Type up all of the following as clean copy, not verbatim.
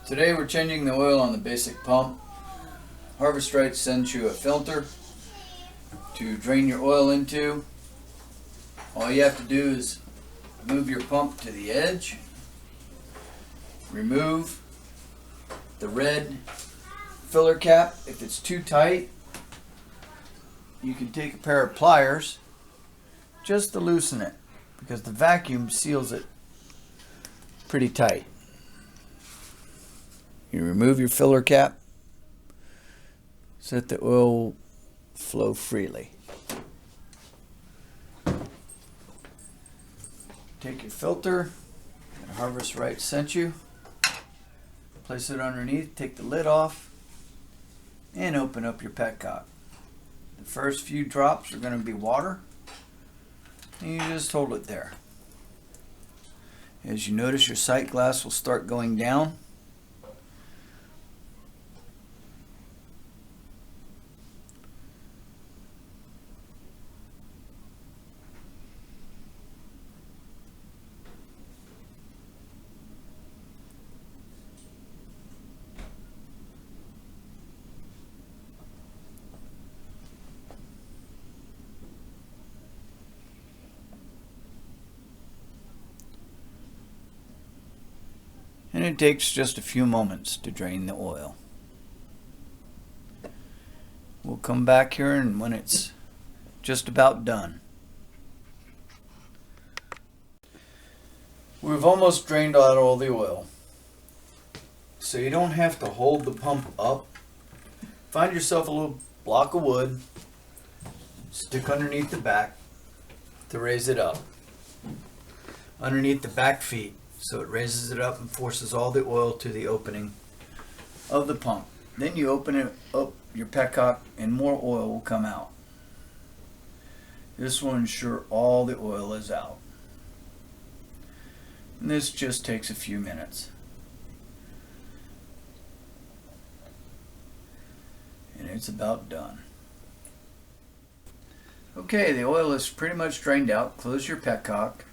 Today we're changing the oil on the basic pump. Harvest Right sends you a filter to drain your oil into. All you have to do is move your pump to the edge, remove the red filler cap. If it's too tight, you can take a pair of pliers just to loosen it, because the vacuum seals it pretty tight. You remove your filler cap so that the oil will flow freely. Take your filter that Harvest Right sent you, place it underneath, take the lid off, and open up your petcock. The first few drops are going to be water, and you just hold it there. As you notice, your sight glass will start going down. And it takes just a few moments to drain the oil. We'll come back here and when it's just about done. We've almost drained out all the oil. So you don't have to hold the pump up. Find yourself a little block of wood, stick underneath the back to raise it up. Underneath the back feet, so it raises it up and forces all the oil to the opening of the pump. Then you open it up, your petcock, and more oil will come out. This will ensure all the oil is out. And this just takes a few minutes. And it's about done. Okay, the oil is pretty much drained out. Close your petcock.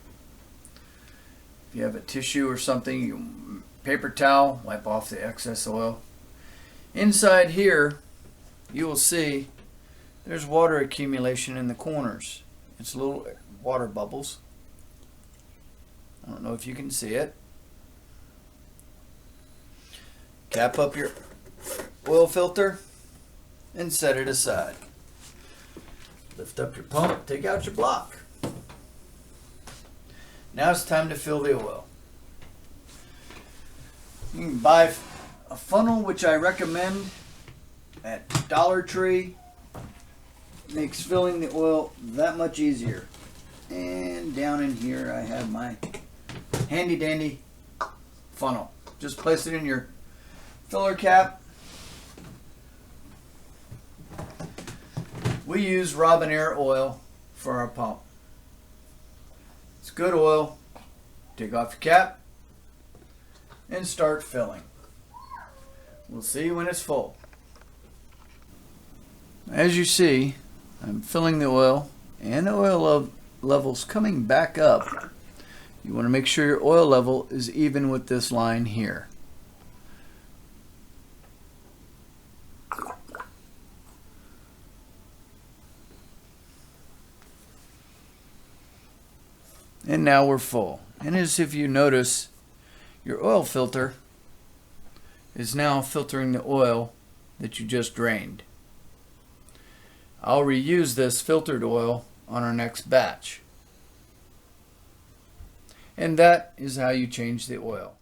If you have a tissue or something, paper towel, wipe off the excess oil. Inside here, you will see there's water accumulation in the corners. It's little water bubbles. I don't know if you can see it. Cap up your oil filter and set it aside. Lift up your pump, take out your block. Now it's time to fill the oil. You can buy a funnel, which I recommend at Dollar Tree. Makes filling the oil that much easier. And down in here I have my handy dandy funnel. Just place it in your filler cap. We use Robinair oil for our pump. It's good oil. Take off your cap and start filling. We'll see when it's full. As you see, I'm filling the oil, and the oil level's coming back up. You want to make sure your oil level is even with this line here. And now we're full. And as if you notice, your oil filter is now filtering the oil that you just drained. I'll reuse this filtered oil on our next batch. And that is how you change the oil.